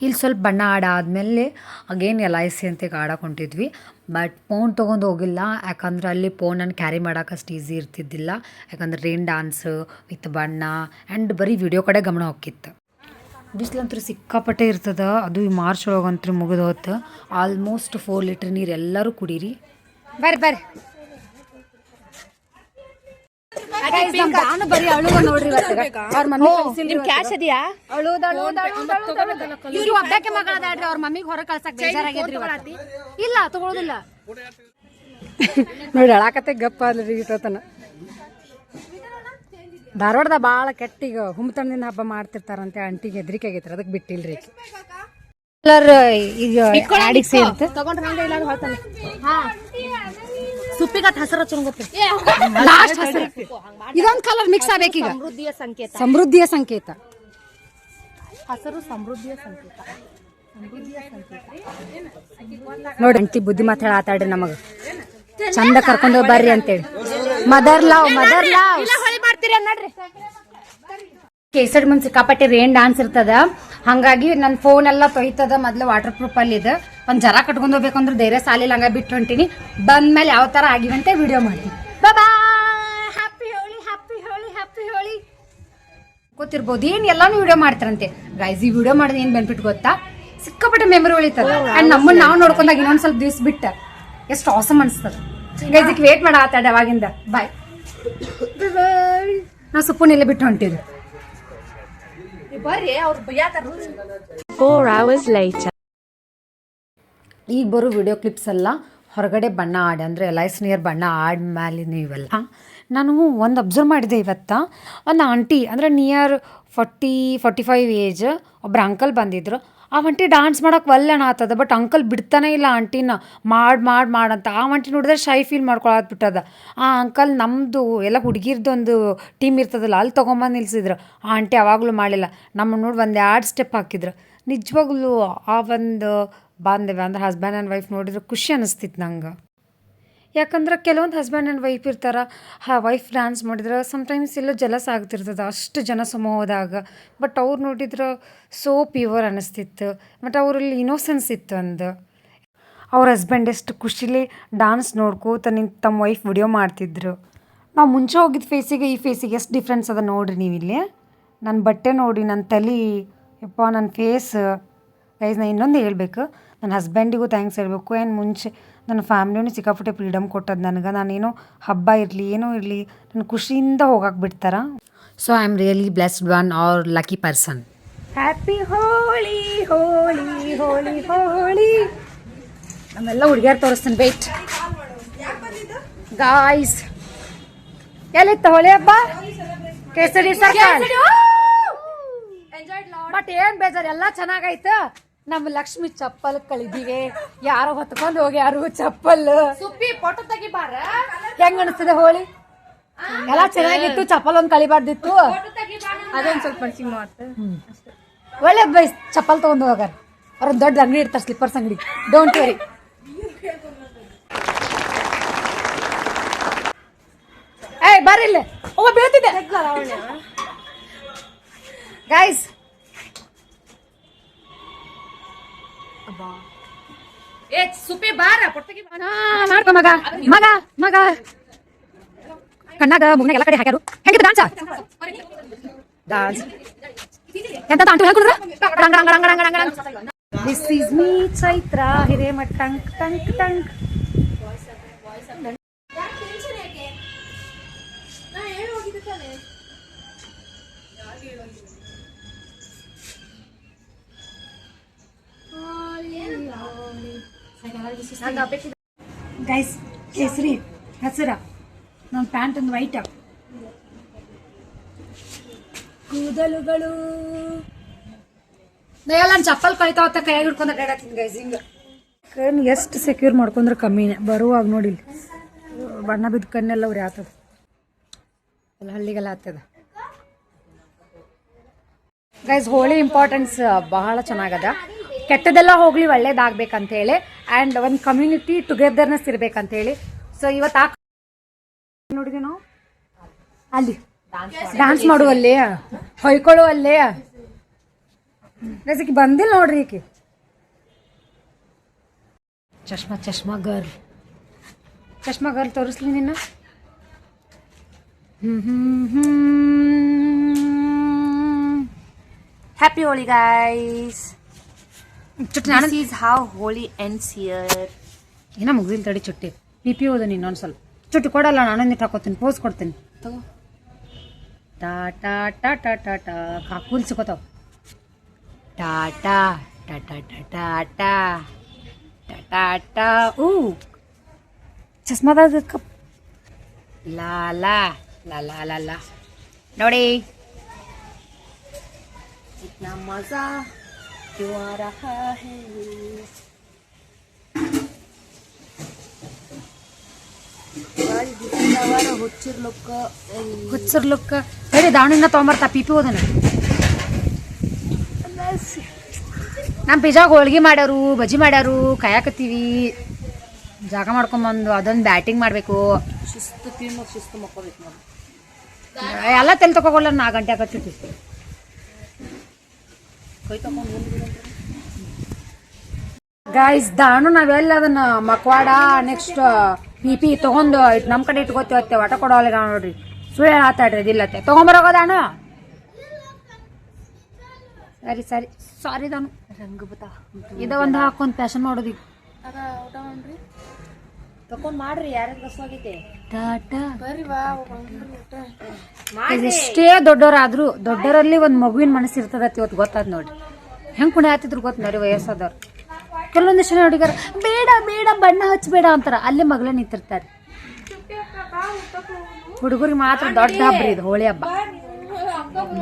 ಇಲ್ಲಿ ಸ್ವಲ್ಪ ಬಣ್ಣ ಆಡಾದ್ಮೇಲೆ ಅಗೇನ್ LIC ಅಂತ ಆಡಕ್ಕೆ ಹೊಂಟಿದ್ವಿ. ಬಟ್ ಫೋನ್ ತೊಗೊಂಡು ಹೋಗಿಲ್ಲ, ಯಾಕಂದ್ರೆ ಅಲ್ಲಿ ಫೋನನ್ನು ಕ್ಯಾರಿ ಮಾಡೋಕ್ಕಷ್ಟು ಈಸಿ ಇರ್ತಿದ್ದಿಲ್ಲ. ಯಾಕಂದ್ರೆ ರೈನ್ ಡ್ಯಾನ್ಸ್ ವಿತ್ ಬಣ್ಣ ಆ್ಯಂಡ್ ಬರೀ ವಿಡಿಯೋ ಕಡೆ ಗಮನ ಹೋಗಿತ್ತು. ಬಿಸಿಲಂತೂ ಸಿಕ್ಕಾಪಟ್ಟೆ ಇರ್ತದೆ, ಅದು ಈ ಮಾರ್ಚ್ ಒಳಗಂತೂ ಮುಗಿದು ಹೋಯ್ತು. ಆಲ್ಮೋಸ್ಟ್ 4 ಲೀಟ್ರ್ ನೀರು ಎಲ್ಲರೂ ಕುಡೀರಿ. ಬರ್ರಿ ನಾನು ಬರೀ ಅಳುವ ನೋಡ್ರಿ ಅವ್ರ ಮಮ್ಮಿ ನಿಮ್ ಕ್ಯಾಶ್ ಅದೆಯಾ? ಇವ್ರು ಒಬ್ಬಾಕೆ ಮಗಳದಾಡ್ರಿ, ಅವ್ರ ಮಮ್ಮಿಗೆ ಹೊರ ಕಳ್ಸಕ್ ಬೇಜಾರಾಗೈತ್ರಿ. ಇಲ್ಲ ತಗೊಳೋದಿಲ್ಲ ನೋಡಿ, ಅಳಾಕತ್ತೆ ಗಪ್ಪ ಅಲ್ರಿ ಇಟ್ಟತನ. ಧಾರವಾಡದ ಭಾಳ ಕೆಟ್ಟಿಗ ಹುಮ್ತಣ್ಣಿನ ಹಬ್ಬ ಮಾಡ್ತಿರ್ತಾರಂತೆ, ಅಂಟಿಗೆ ಹೆದ್ರಿಕೆ ಆಗೈತ್ರಿ, ಅದಕ್ಕೆ ಬಿಟ್ಟಿಲ್ರಿ. ಈಗ ಆಡಿಗೆ ಸೇರ್ತ ತಗೊಂಡ್ರ ಹಂಗ ಇಲ್ಲ ಹೇಳ್ತಾನೆ. ಸುಪ್ಪಿಗತ್ ಹಸಿರು ಹಚ್ಚೋಂಗತ್ರಿ, ಲಾಸ್ಟ್ ಹಸಿರು. ಇದೊಂದು ಕಲರ್ ಮಿಕ್ಸ್ ಆಗ್ಬೇಕೀಗ. ಸಮೃದ್ಧಿಯ ಸಂಕೇತ. ಸಮೃದ್ಧಿಯ ಸಂಕೇತ. ಹಸಿರು ಸಮೃದ್ಧಿಯ ಸಂಕೇತ. ನೋಡಿ ಅಂಟಿ ಬುದ್ಧಿ ಮಾತು ಹೇಳಾತಾಡ್ರಿ, ನಮಗ ಚಂದ ಕರ್ಕೊಂಡು ಬರ್ರಿ ಅಂತೇಳಿ. ಮದರ್ ಲವ್ ಹೊಳಿ ಮಾಡ್ತೀರಿ ನೋಡ್ರಿ. ಕೇಸರಿ ಮುಂದೆ ಸಿಕ್ಕಾಪಟ್ಟೆ ರೇನ್ ಡ್ಯಾನ್ಸ್ ಇರ್ತದ, ಹಂಗಾಗಿ ನನ್ನ ಫೋನ್ ಎಲ್ಲ ತೊಯ್ತದ. ಮೊದ್ಲು ವಾಟರ್ ಪ್ರೂಫ್ ಅಲ್ಲಿ ಇದೆ, ಒಂದ್ ಜರ ಕಟ್ಕೊಂಡು ಹೋಗ್ಬೇಕಂದ್ರೆ ಧೈರ್ಯ ಸಾಲಿಲ್ಲ, ಹಂಗ ಬಿಟ್ಟು ಹೊಂಟಿನಿ. ಬಂದ್ಮೇಲೆ ಯಾವ ತರ ಆಗಿವಂತೆ ವಿಡಿಯೋ ಮಾಡ್ತೀನಿ. Happy Holi, happy Holi, happy Holi. ಗೊತ್ತಿರ್ಬೋದು ಏನ್ ಎಲ್ಲಾನು ವಿಡಿಯೋ ಮಾಡ್ತಾರಂತೆ ಗೈಸ್. ಈ ವಿಡಿಯೋ ಮಾಡಿದ ಏನ್ ಬೆನಿಫಿಟ್ ಗೊತ್ತಾ? ಸಿಕ್ಕಾಪಟ್ಟೆ ಮೆಮೊರಿ ಉಳಿತದ. ಅಂಡ್ ನಮ್ಮನ್ನ ನಾವು ನೋಡ್ಕೊಂಡಾಗ ಇನ್ನೊಂದ್ ಸ್ವಲ್ಪ ದಿವ್ಸ ಬಿಟ್ಟ ಎಷ್ಟು ಆಸಮ್ ಅನ್ಸ್ತದ. ಗೈಸ್ ಇದಕ್ಕೆ ವೇಟ್ ಮಾಡಾತಾಡ ಅವಾಗಿಂದ. ಬಾಯ್. ನಾವು ಸುಪ್ಪನೆಲ್ಲ ಬಿಟ್ಟು ಹೊಂಟಿದ್ವಿ. ಬರ್ರಿ ಅವ್ರು ಬೈಯಾತಾರ. 4 hours later. ಈಗ ಬರೋ ವಿಡಿಯೋ ಕ್ಲಿಪ್ಸ್ ಎಲ್ಲ ಹೊರಗಡೆ ಬಣ್ಣ ಆಡಿ, ಅಂದರೆ LIC ನಿಯರ್ ಬಣ್ಣ ಆಡ್ಮೇಲೆ ಇವೆಲ್ಲ ನಾನು ಒಂದು ಅಬ್ಸರ್ವ್ ಮಾಡಿದೆ. ಇವತ್ತು ಒಂದು ಆಂಟಿ ಅಂದರೆ ನಿಯರ್ 40-45 ಏಜ್ ಒಬ್ರು ಅಂಕಲ್ ಬಂದಿದ್ರು. ಆ ಆಂಟಿ ಡಾನ್ಸ್ ಮಾಡೋಕೆ ಒಲ್ಲೆನ ಆತದ, ಬಟ್ ಅಂಕಲ್ ಬಿಡ್ತಾನೆ ಇಲ್ಲ ಆಂಟಿನ ಮಾಡಂತ. ಆ ಆಂಟಿ ನೋಡಿದ್ರೆ ಶೈ ಫೀಲ್ ಮಾಡ್ಕೊಳತ್ಬಿಟ್ಟದ. ಆ ಅಂಕಲ್ ನಮ್ಮದು ಎಲ್ಲ ಹುಡುಗಿರ್ದೊಂದು ಟೀಮ್ ಇರ್ತದಲ್ಲ, ಅಲ್ಲಿ ತೊಗೊಂಬಂದು ನಿಲ್ಸಿದ್ರು. ಆ ಆಂಟಿ ಅವಾಗಲೂ ಮಾಡಲಿಲ್ಲ, ನಮ್ಮ ನೋಡಿ ಒಂದು 2 ಸ್ಟೆಪ್ ಹಾಕಿದ್ರು. ನಿಜವಾಗ್ಲೂ ಆ ಒಂದು ಬಾಂಧವ್ಯ ಅಂದರೆ ಹಸ್ಬೆಂಡ್ ಆ್ಯಂಡ್ ವೈಫ್ ನೋಡಿದ್ರೆ ಖುಷಿ ಅನ್ನಿಸ್ತಿತ್ತು ನಂಗೆ. ಯಾಕಂದ್ರೆ ಕೆಲವೊಂದು ಹಸ್ಬೆಂಡ್ ಆ್ಯಂಡ್ ವೈಫ್ ಇರ್ತಾರೆ, ವೈಫ್ ಡ್ಯಾನ್ಸ್ ಮಾಡಿದ್ರೆ ಸಮ್ಟೈಮ್ಸ್ ಎಲ್ಲೋ ಜಲಸ್ ಆಗ್ತಿರ್ತದೆ ಅಷ್ಟು ಜನ ಸಮೂಹದಾಗ. ಬಟ್ ಅವ್ರು ನೋಡಿದ್ರೆ ಸೋ ಪ್ಯೂರ್ ಅನ್ನಿಸ್ತಿತ್ತು. ಬಟ್ ಅವರಲ್ಲಿ ಇನೋಸೆನ್ಸ್ ಇತ್ತು. ಒಂದು ಅವ್ರ ಹಸ್ಬೆಂಡ್ ಎಷ್ಟು ಖುಷಿಲಿ ಡ್ಯಾನ್ಸ್ ನೋಡ್ಕೋತ ನಿಂತು ತಮ್ಮ ವೈಫ್ ವಿಡಿಯೋ ಮಾಡ್ತಿದ್ರು. ನಾವು ಮುಂಚೆ ಹೋಗಿದ್ದ ಫೇಸಿಗೆ ಈ ಫೇಸಿಗೆ ಎಷ್ಟು ಡಿಫ್ರೆನ್ಸ್ ಅದ ನೋಡಿರಿ ನೀವಿಲ್ಲಿ. ನನ್ನ ಬಟ್ಟೆ ನೋಡಿ, ನನ್ನ ತಲೆ, ಯಪ್ಪ ನನ್ನ ಫೇಸ್. ಗೈಸ್ ನಾನು ಇನ್ನೊಂದು ಹೇಳ್ಬೇಕು, ನನ್ನ ಹಸ್ಬೆಂಡಿಗೂ ಥ್ಯಾಂಕ್ಸ್ ಹೇಳಬೇಕು. ಆ್ಯಂಡ್ ಮುಂಚೆ ನನ್ನ ಫ್ಯಾಮ್ಲಿನೂ ಸಿಕ್ಕಾಪಟ್ಟೆ ಫ್ರೀಡಮ್ ಕೊಟ್ಟದ್ದು ನನಗೆ. ನಾನೇನೋ ಹಬ್ಬ ಇರಲಿ ಏನೋ ಇರಲಿ ನನ್ನ ಖುಷಿಯಿಂದ ಹೋಗಕ್ಕೆ ಬಿಡ್ತಾರೆ. So I am really blessed one R lucky person. Happy Holi Holi Holi Holi. ನಮ್ಮೆಲ್ಲ ಹುಡುಗಿಯರು ತೋರಿಸ್ತೀನಿ, ವೇಟ್ ಗಾಯ್ಸ್. ಎಲ್ಲಿತ್ತು ಹೋಳಿ ಹಬ್ಬ? ಕೇಸರಿ ಸರ್ಕಲ್. ಬಟ್ ಏನ್ ಬೇಜಾರು, ಎಲ್ಲ ಚೆನ್ನಾಗೈತೆ. ನಮ್ಮ ಲಕ್ಷ್ಮಿ ಚಪ್ಪಲ್ ಕಳಿದೀವಿ, ಯಾರೋ ಹೊತ್ಕೊಂಡು ಹೋಗಿ ಯಾರು ಚಪ್ಪಲ್. ಸುಪ್ಪಿ ಫೋಟೋ ತೆಗಿಬಾರ. ಹೆಂಗ್ ಅನಿಸ್ತದೆ ಹೋಳಿ? ಎಲ್ಲ ಚೆನ್ನಾಗಿತ್ತು, ಚಪ್ಪಲ್ ಒಂದ್ ಕಳಿಬಾರ್ದಿತ್ತು. ಅದೊಂದ್ ಸ್ವಲ್ಪ ಮನ್ಸಿಗೆ ಮಾಡ್ತ. ಒಳ್ಳೇದ್ ಬೈ, ಚಪ್ಪಲ್ ತಗೊಂಡು ಹೋಗಾರ. ಅವ್ರೊಂದ್ ದೊಡ್ಡ ಅಂಗಡಿ ಇರ್ತಾರೆ, ಸ್ಲಿಪ್ಪರ್ಸ್ ಅಂಗಡಿ. Don't worry. ಏಯ್ ಬರ್ರಿಲ್ಲ, ಒಬ್ಬ ಬೀಳ್ತಿದ್ದೆ ಗೈಸ್. ಏ ಸುಪ್ಪಿ ಬಾರ ಫೋಟೋ ತೆಗಿಬಾರ. ಮಾಡ್ಕೊ ಮಗ ಮಗ ಮಗ. ಕಣ್ಣಾಗ ಮುಗ್ನಾಗ ಎಲ್ಲ ಕಡೆ ಹಾಕ್ಯಾರು. ಹೆಂಗಿತ್ತು ಡಾನ್ಸ್? ಡಾನ್ಸ್ ಎಂತ ಅಂಟು ಹೇಳ್ಕೊಂಡ್ರ? This is me Chaitra Hiremath ಟಂಕ್ ಟಂಕ್ ಟಂಕ್. ಗೈಸ್ ಕೇಸರಿ ಹಸಿರ, ನನ್ನ ಪ್ಯಾಂಟ್ ಒಂದು ವೈಟ್. ಕೂದಲುಗಳು ಎಲ್ಲ ಚಪ್ಪಲ್ ಕಳಿತಾವತ್ತ ಕೈಯಾಗ ಹಿಡ್ಕೊಂಡು ಅಡ್ಡಾಡತ್ತೀನಿ ಗೈಸ್. ಹಿಂಗೆ ಕಣ್ಣು ಎಷ್ಟು ಸೆಕ್ಯೂರ್ ಮಾಡ್ಕೊಂಡ್ರೆ ಕಮ್ಮಿನೇ. ಬರುವಾಗ ನೋಡಿ ಬಣ್ಣ ಬಿದ್ದ ಕಣ್ಣೆಲ್ಲ ಉರಿ ಆಗ್ತದ, ಎಲ್ಲ ಹಳ್ಳಿಗೆಲ್ಲ ಆಗ್ತದ. ಗೈಸ್ ಹೋಳಿ ಇಂಪಾರ್ಟೆನ್ಸ್ ಬಹಳ ಚೆನ್ನಾಗದ. ಕೆಟ್ಟದೆಲ್ಲ ಹೋಗ್ಲಿ ಒಳ್ಳೇದಾಗ್ಬೇಕಂತ ಹೇಳಿ, ಆ್ಯಂಡ್ ಒಂದು ಕಮ್ಯುನಿಟಿ ಟುಗೆದರ್ನೆಸ್ ಇರ್ಬೇಕಂತ ಹೇಳಿ. ಸೊ ಇವತ್ತು ನೋಡಿದ್ವಿ ನಾವು ಅಲ್ಲಿ ಡ್ಯಾನ್ಸ್ ಮಾಡುವಲ್ಲಿ, ಹೊಯ್ಕೊಳ್ಳುವಲ್ಲಿ ರಸಿಕೆ ಬಂದಿಲ್ಲ ನೋಡ್ರಿ ಈಕೆ ಚಶ್ಮಾ ಗರ್ಲ್ ತೋರಿಸ್ಲಿ ನಿನ್ನ Happy Holi, guys. ಚುಟ್ಟಿ ನಾನು This is how Holi ends here. ಏನೋ ಮುಗಿದಿಲ್ಲ ತಡಿ ಚುಟ್ಟಿ ಪಿ ಹೋದ ನೀನು ಒಂದು ಸ್ವಲ್ಪ ಚುಟ್ಟಿ ಕೊಡಲ್ಲ ನಾನೊಂದಿಟ್ಟು ಹಾಕೋತೀನಿ ಪೋಸ್ ಕೊಡ್ತೀನಿ ತಗೋ. ಟಾಟಾ ಟಾಟಾ ಟಾಟಾ ಕಾಕೂಲ್ ಸಿಗೋತಾವ ಟಾಟಾ ಟಾಟಾ ಟಾಟಾ ಟಾಟಾ ಊ ಚಸ್ಮಾದಾಗ ಕಪ್ ಲಾ ಲಾ ಲಾ ಲಾ ಲಾ ಲಾ ನೋಡಿ इतना मजा क्यों आ रहा है? ಹುಚ್ಚರ್ ಲುಕ್ ಹೇಳಿ ದಾವಣಿನ ತೊಗೊಂಬರ್ತಾ ಪಿ ಹೋದನ ನಮ್ಮ ಪಿಜಾಗ ಹೋಳ್ಗೆ ಮಾಡ್ಯಾರು ಬಜ್ಜಿ ಮಾಡ್ಯಾರು ಕಾಯಕತ್ತೀವಿ ಜಾಗ ಮಾಡ್ಕೊಂಬಂದು ಅದೊಂದು ಬ್ಯಾಟಿಂಗ್ ಮಾಡಬೇಕು ಶಿಸ್ತು ತಿನ್ನು ಶಿಸ್ತು ಮಕ್ಕೋಬೇಕು ನೋಡಿ. ಎಲ್ಲ ತೆಲ್ ತಗೋಲ್ಲ 4 ಗಂಟೆ ಆಗತ್ತಿತ್ತು ಕೈ ತಗೊಂಡು ಗೈಸ್ ದಾಣು ನಾವೆಲ್ಲ ಅದನ್ನ ಮಕ್ವಾಡ ನೆಕ್ಸ್ಟ್ ಪಿ ತಗೊಂಡು ನಮ್ಮ ಕಡೆ ಇಟ್ಕೋತೀವತ್ತೆ ಒಟ ಕೊಡೋಲ್ಲ ನೋಡ್ರಿ ಸುಳ್ಳು ಆತಾಡ್ರಿ ಇದಿಲ್ಲತ್ತೆ ತಗೊಂಬರೋಗ ದಾಣು ಸರಿ ಸರಿ ಸಾರಿ ದಾನು ರಂಗು ಬತಾ ಇದ ಒಂದು ಹಾಕೊಂಡ್ ಫ್ಯಾಷನ್ ಮಾಡೋದು ಈಗ ಊಟ ಮಾಡ್ರಿ ತಕೊಂಡ್ ಮಾಡ್ರಿ ಯಾರ್ಯಾರು ಕಸವಾಗೈತೆ ಟಾಟಾ ಬರ್ರಿ ಬಾ ಎಷ್ಟೇ ದೊಡ್ಡವರಾದ್ರು ದೊಡ್ಡರಲ್ಲಿ ಒಂದು ಮಗುವಿನ ಮನಸ್ಸು ಇರ್ತದತಿ ಇವತ್ತು ಗೊತ್ತಾದ ನೋಡ್ರಿ ಹೆಂಗ್ ಕುಣಿ ಹಾತಿದ್ರು ಗೊತ್ತ ನೋಡ್ರಿ ವಯಸ್ಸಾದವ್ರು ಕೆಲವೊಂದಿಷ್ಟು ಜನ ಹುಡುಗರು ಬೇಡ ಬೇಡ ಬಣ್ಣ ಹಚ್ಚಬೇಡ ಅಂತಾರ ಅಲ್ಲಿ ಮಗಳ ನಿಂತಿರ್ತಾರೆ ಹುಡುಗರಿಗೆ ಮಾತ್ರ ದೊಡ್ಡ ಹಬ್ಬ ಇದು ಹೋಳಿ ಹಬ್ಬ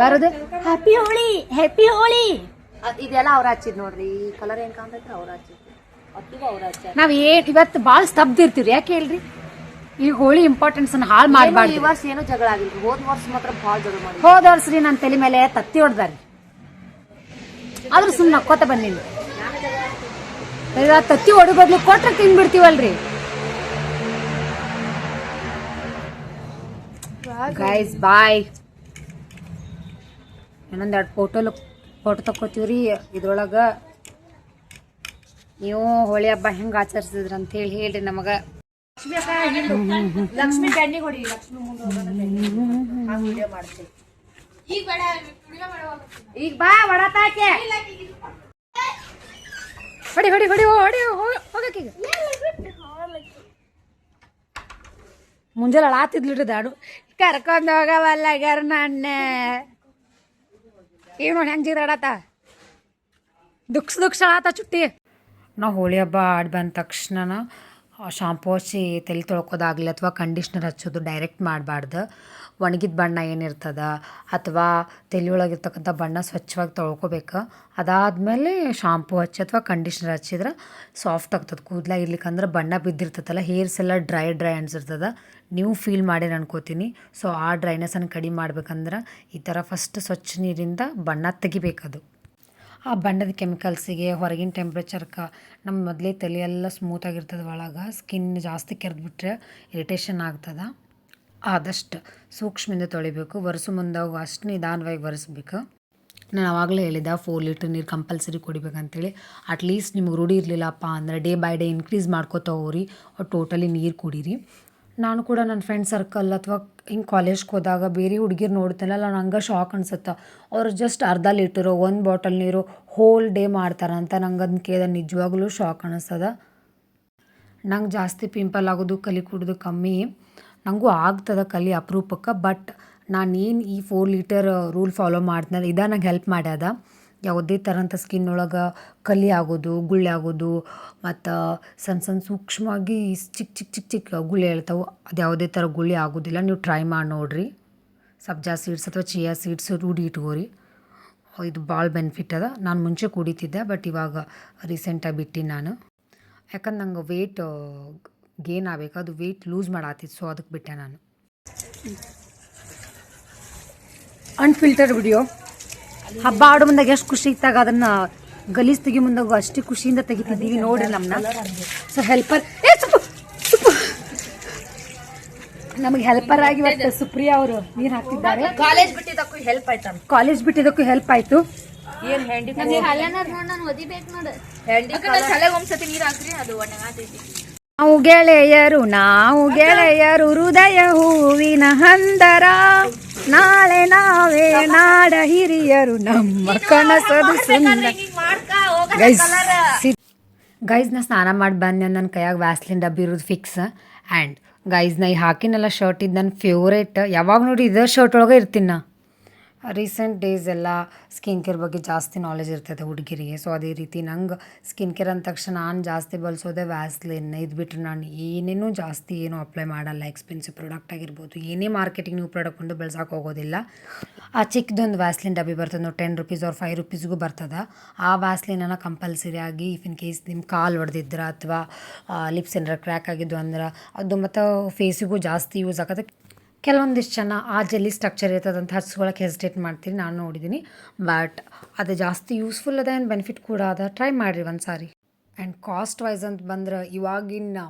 ಬರೋದು ಹ್ಯಾಪಿ ಹೋಳಿ ಇದೆಲ್ಲ ಅವ್ರ ಹಚ್ಚಿದ್ ನೋಡ್ರಿ ಕಲರ್ ಹೆಂಗ್ ಕಾಣ್ತೈತ್ರಿ ಅವ್ರ ಹಚ್ಚಿದ್ ಅತ್ತಿಗೂ ಅವ್ರ ಹಚ್ಚ ನಾವ್ ಇವತ್ತು ಭಾಳ ಸ್ತಬ್ಧ ಇರ್ತೀವಿ ಯಾಕೆ ಹೇಳ್ರಿ ಈಗ ಹೋಳಿ ಇಂಪಾರ್ಟೆನ್ಸ್ ಹಾಳು ಈ ಮಾಡಬಾರ್ದು ವರ್ಷ ಏನೂ ಜಗಳ ಆಗಿಲ್ರಿ ಹೋದ್ ವರ್ಷ ಮಾತ್ರ ಭಾಳ ಜಗಳ ಮಾಡಿ ಹೋದ ವರ್ಷ ರೀ ನನ್ನ ತಲೆ ಮೇಲೆ ತತ್ತಿ ಹೊಡ್ದಾರಿ ಆದ್ರೂ ಸುಮ್ಮನೆ ನಕ್ಕೋತ ಬಂದೀನಿ ತತ್ತಿ ಹೊಡಿ ಬದ್ಲು ಕೊಟ್ರೆ ತಿನ್ಬಿಡ್ತೀವಲ್ರಿ ಗೈಸ್ ಬಾಯ್ ಇನ್ನೊಂದೆರಡು ಫೋಟೋ ತಕ್ಕೋತೀವ್ರಿ ಇದ್ರೊಳಗ ನೀವು ಹೋಳಿ ಹಬ್ಬ ಹೆಂಗ್ ಆಚರಿಸಿದ್ರ ಅಂತ ಹೇಳ್ರಿ ನಮಗ ಲಕ್ಷ್ಮಿ ಬ್ಯಾಂಡಿಗೆ ಹೊಡಿ ಲಕ್ಷ್ಮಿ ಮುಂದೆ ವಿಡಿಯೋ ಮಾಡ್ತೀವಿ ಈಗ ಬಾ ಹೊಡತಾಕೆ ಹೊಡಿ ಹೊಡಿ ಹೊಡಿ ಹೊಡಿ ಹೋಗಕ್ಕೀಗ ಮುಂಜಾನೆ ಅಳಾತಿದ್ಲಿಡ್ರಿ ದಾಡು ಕರ್ಕೊಂಡು ಹೋಗವಲ್ಲ ಗರ್ನಣ್ಣೆ ಈಗ ನೋಡಿ ಹೆಂಗೆ ಜಿದಾಡತ್ತ ದುಕ್ಸ್ ಅಳಾತ ಚುಟ್ಟಿ ನಾವು ಹೋಳಿ ಹಬ್ಬ ಆಡಿ ಬಂದ ತಕ್ಷಣ ಶಾಂಪು ಹಚ್ಚಿ ತಲೆ ತೊಳ್ಕೋದಾಗಲಿ ಅಥವಾ ಕಂಡೀಷ್ನರ್ ಹಚ್ಚೋದು ಡೈರೆಕ್ಟ್ ಮಾಡಬಾರ್ದು ಒಣಗಿದ ಬಣ್ಣ ಏನಿರ್ತದ ಅಥವಾ ತಲೆಯೊಳಗಿರ್ತಕ್ಕಂಥ ಬಣ್ಣ ಸ್ವಚ್ಛವಾಗಿ ತೊಳ್ಕೊಬೇಕು ಅದಾದಮೇಲೆ ಶಾಂಪು ಹಚ್ಚಿ ಅಥವಾ ಕಂಡೀಷ್ನರ್ ಹಚ್ಚಿದ್ರೆ ಸಾಫ್ಟ್ ಆಗ್ತದೆ ಕೂದಲ ಇರ್ಲಿಕ್ಕಂದ್ರೆ ಬಣ್ಣ ಬಿದ್ದಿರ್ತದಲ್ಲ ಹೇರ್ಸ್ ಎಲ್ಲ ಡ್ರೈ ಅನ್ಸಿರ್ತದೆ ನೀವು ಫೀಲ್ ಮಾಡಿ ಅನ್ಕೋತೀನಿ ಸೊ ಆ ಡ್ರೈನೆಸ್ಸನ್ನು ಕಡಿಮೆ ಮಾಡ್ಬೇಕಂದ್ರೆ ಈ ಥರ ಫಸ್ಟ್ ಸ್ವಚ್ಛ ನೀರಿಂದ ಬಣ್ಣ ತೆಗಿಬೇಕದು ಆ ಬಣ್ಣದ ಕೆಮಿಕಲ್ಸಿಗೆ ಹೊರಗಿನ ಟೆಂಪ್ರೇಚರ್ಗೆ ನಮ್ಮ ಮೊದಲೇ ತಲೆಯೆಲ್ಲ ಸ್ಮೂತಾಗಿರ್ತದೆ ಒಳಗೆ ಸ್ಕಿನ್ ಜಾಸ್ತಿ ಕೆರೆದ್ಬಿಟ್ರೆ ಇರಿಟೇಷನ್ ಆಗ್ತದೆ ಆದಷ್ಟು ಸೂಕ್ಷ್ಮದಿಂದ ತೊಳಿಬೇಕು ಒರೆಸು ಮುಂದಾಗ ಅಷ್ಟು ನಿಧಾನವಾಗಿ ಒರೆಸ್ಬೇಕು ನಾನು ಆವಾಗಲೇ ಹೇಳಿದ್ದೆ 4 ಲೀಟ್ರ್ ನೀರು ಕಂಪಲ್ಸರಿ ಕುಡಿಬೇಕಂತೇಳಿ ಅಟ್ಲೀಸ್ಟ್ ನಿಮ್ಗೆ ರೂಢಿ ಇರಲಿಲ್ಲಪ್ಪ ಅಂದರೆ ಡೇ ಬೈ ಡೇ ಇನ್ಕ್ರೀಸ್ ಮಾಡ್ಕೋತಾ ಹೋಗ್ರಿ ಟೋಟಲಿ ನೀರು ಕುಡೀರಿ ನಾನು ಕೂಡ ನನ್ನ ಫ್ರೆಂಡ್ ಸರ್ಕಲ್ ಅಥವಾ ಹಿಂಗೆ ಕಾಲೇಜ್ಗೆ ಹೋದಾಗ ಬೇರೆ ಹುಡುಗಿರು ನೋಡ್ತೇನಲ್ಲ ನಾನು ಹಂಗೆ ಶಾಕ್ ಅನ್ಸುತ್ತೆ ಅವ್ರು ಜಸ್ಟ್ ಅರ್ಧ ಲೀಟರು 1 ಬಾಟಲ್ ನೀರು ಹೋಲ್ ಡೇ ಮಾಡ್ತಾರಂತ ನಂಗೆ ಅದನ್ನ ಕೇಳಿದ ನಿಜವಾಗ್ಲೂ ಶಾಕ್ ಅನ್ನಿಸ್ತದ ನಂಗೆ ಜಾಸ್ತಿ ಪಿಂಪಲ್ ಆಗೋದು ಕಲಿ ಕುಡಿದು ಕಮ್ಮಿ ನನಗೂ ಆಗ್ತದೆ ಕಲಿ ಅಪರೂಪಕ್ಕೆ ಬಟ್ ನಾನೇನು ಈ 4 ಲೀಟರ್ ರೂಲ್ ಫಾಲೋ ಮಾಡ್ತೀನಿ ಇದು ನಂಗೆ ಹೆಲ್ಪ್ ಮಾಡ್ಯದ ಯಾವುದೇ ಥರಂಥ ಸ್ಕಿನ್ ಒಳಗೆ ಕಲಿ ಆಗೋದು ಗುಳ್ಳೆ ಆಗೋದು ಮತ್ತು ಸಣ್ಣ ಸೂಕ್ಷ್ಮವಾಗಿ ಚಿಕ್ಕ ಗುಳ್ಳೆ ಹೇಳ್ತಾವೆ ಅದು ಯಾವುದೇ ಥರ ಗುಳ್ಳೆ ಆಗೋದಿಲ್ಲ ನೀವು ಟ್ರೈ ಮಾಡಿ ನೋಡಿರಿ ಸಬ್ಜಾ ಸೀಡ್ಸ್ ಅಥವಾ ಚಿಯಾ ಸೀಡ್ಸ್ ರೂಢಿ ಇಟ್ಕೋರಿ ಇದು ಭಾಳ ಬೆನಿಫಿಟ್ ಅದ ನಾನು ಮುಂಚೆ ಕುಡಿತಿದ್ದೆ ಬಟ್ ಇವಾಗ ರೀಸೆಂಟಾಗಿ ಬಿಟ್ಟಿನಿ ನಾನು ಯಾಕಂದ್ರೆ ನಂಗೆ ವೆಯ್ಟ್ ಗೇನ್ ಆಗಬೇಕು ಅದು ವೆಯ್ಟ್ ಲೂಸ್ ಮಾಡಾತಿತ್ತು ಸೊ ಅದಕ್ಕೆ ಬಿಟ್ಟೆ ನಾನು ಅನ್ಫಿಲ್ಟರ್ಡ್ ವಿಡಿಯೋ ಹಬ್ಬ ಆಡೋ ಮುಂದಾಗ ಎಷ್ಟು ಖುಷಿ ಇತ್ತಾಗ ಅದನ್ನು ಗಲೀಜು ತೆಗಿ ಮುಂದಾಗ ಅಷ್ಟೇ ಖುಷಿಯಿಂದ ತೆಗಿತಿದ್ದೀವಿ ನೋಡ್ರಿ ನಮ್ಮನ್ನ ಸೊ ಹೆಲ್ಪರ್ ನಮಗೆ ಹೆಲ್ಪರ್ ಆಗಿ ಇವತ್ತು ಸುಪ್ರಿಯಾ ಅವರು ನೀರು ಹಾಕ್ತಿದ್ದಾರೆ ಕಾಲೇಜ್ ಬಿಟ್ಟಿದ್ದಕ್ಕೂ ಹೆಲ್ಪ್ ಆಯ್ತಾ ಕಾಲೇಜ್ ಬಿಟ್ಟಿದ್ದಕ್ಕೂ ಹೆಲ್ಪ್ ಆಯಿತು ಏನ್ ಹೆಂಡಿ ತಲೆಗೆ ಒಂದ್ಸತಿ ನೀರ್ ಹಾಕ್ರಿ ಅದು ಒಣಗಾತೈತಿ. ನಾವು ಗೆಳೆಯರು ಹೃದಯ ಹೂವಿನ ಹಂದರ, ನಾಳೆ ನಾವೇ ನಾಡ ಹಿರಿಯರು ನಮ್ಮ ಕನಸದು ಸುಂದರ. ಗೈಸ್ ನಾ ಸ್ನಾನ ಮಾಡಿ ಬಂದೆ, ನನ್ನ ಕೈಯಾಗ ವ್ಯಾಸ್ಲಿನ್ ಡಬ್ಬಿ ಇರೋದು ಫಿಕ್ಸ್. ಆ್ಯಂಡ್ ಗೈಸ್ ನಾ ಈ ಹಾಕಿನೆಲ್ಲ ಶರ್ಟ್ ಇದು ನನ್ನ ಫೇವ್ರೇಟ್. ಯಾವಾಗ ನೋಡಿ ಇದೇ ಶರ್ಟ್ ಒಳಗೆ ಇರ್ತೀನಿ ನಾ. ರೀಸೆಂಟ್ ಡೇಸ್ ಎಲ್ಲ ಸ್ಕಿನ್ ಕೇರ್ ಬಗ್ಗೆ ಜಾಸ್ತಿ ನಾಲೆಜ್ ಇರ್ತದೆ ಹುಡುಗಿರಿಗೆ. ಸೊ ಅದೇ ರೀತಿ ನಂಗೆ ಸ್ಕಿನ್ ಕೇರ್ ಅಂದ ತಕ್ಷಣ ನಾನು ಜಾಸ್ತಿ ಬಳಸೋದೆ ವ್ಯಾಸ್ಲಿನ್. ಇದು ಬಿಟ್ಟರೆ ನಾನು ಏನೇನೂ ಜಾಸ್ತಿ ಏನೂ ಅಪ್ಲೈ ಮಾಡಲ್ಲ. ಎಕ್ಸ್ಪೆನ್ಸಿವ್ ಪ್ರಾಡಕ್ಟ್ ಆಗಿರ್ಬೋದು, ಏನೇ ಮಾರ್ಕೆಟಿಂಗ್ ನೀವು ಪ್ರಾಡಕ್ಟ್ ಕೊಂಡು ಬೆಳ್ಸೋಕೆ ಹೋಗೋದಿಲ್ಲ. ಆ ಚಿಕ್ಕದೊಂದು ವ್ಯಾಸ್ಲಿನ್ ಡಬ್ಬಿ ಬರ್ತದೆ ನೋಡಿ, 10 ರೂಪೀಸ್ ಅವ್ರು 5 ರೂಪೀಸ್ಗೂ ಬರ್ತದೆ. ಆ ವ್ಯಾಸ್ಲಿನನ್ನು ಕಂಪಲ್ಸರಿ ಆಗಿ ಇಫ್ ಇನ್ ಕೇಸ್ ನಿಮ್ಮ ಕಾಲು ಹೊಡೆದಿದ್ರೆ ಅಥವಾ ಲಿಪ್ಸ್ ಏನಾರ ಕ್ರ್ಯಾಕ್ ಆಗಿದ್ದು ಅಂದ್ರೆ ಅದು ಮತ್ತು ಫೇಸಿಗೂ ಜಾಸ್ತಿ ಯೂಸ್ ಆಗುತ್ತೆ. ಕೆಲವೊಂದಿಷ್ಟು ಜನ ಆ ಜೆಲ್ಲಿ ಸ್ಟ್ರಕ್ಚರ್ ಇರ್ತದೆ ಅಂತ ಹಚ್ಕೊಳ್ಳೋಕೆ ಹೆಸಿಟೇಟ್ ಮಾಡ್ತೀನಿ, ನಾನು ನೋಡಿದ್ದೀನಿ. ಬಟ್ ಅದು ಜಾಸ್ತಿ ಯೂಸ್ಫುಲ್ ಅದ, ಏನು ಬೆನಿಫಿಟ್ ಕೂಡ ಅದ. ಟ್ರೈ ಮಾಡಿರಿ ಒಂದು ಸಾರಿ. ಆ್ಯಂಡ್ ಕಾಸ್ಟ್ ವೈಸ್ ಅಂತ ಬಂದ್ರೆ ಇವಾಗಿನ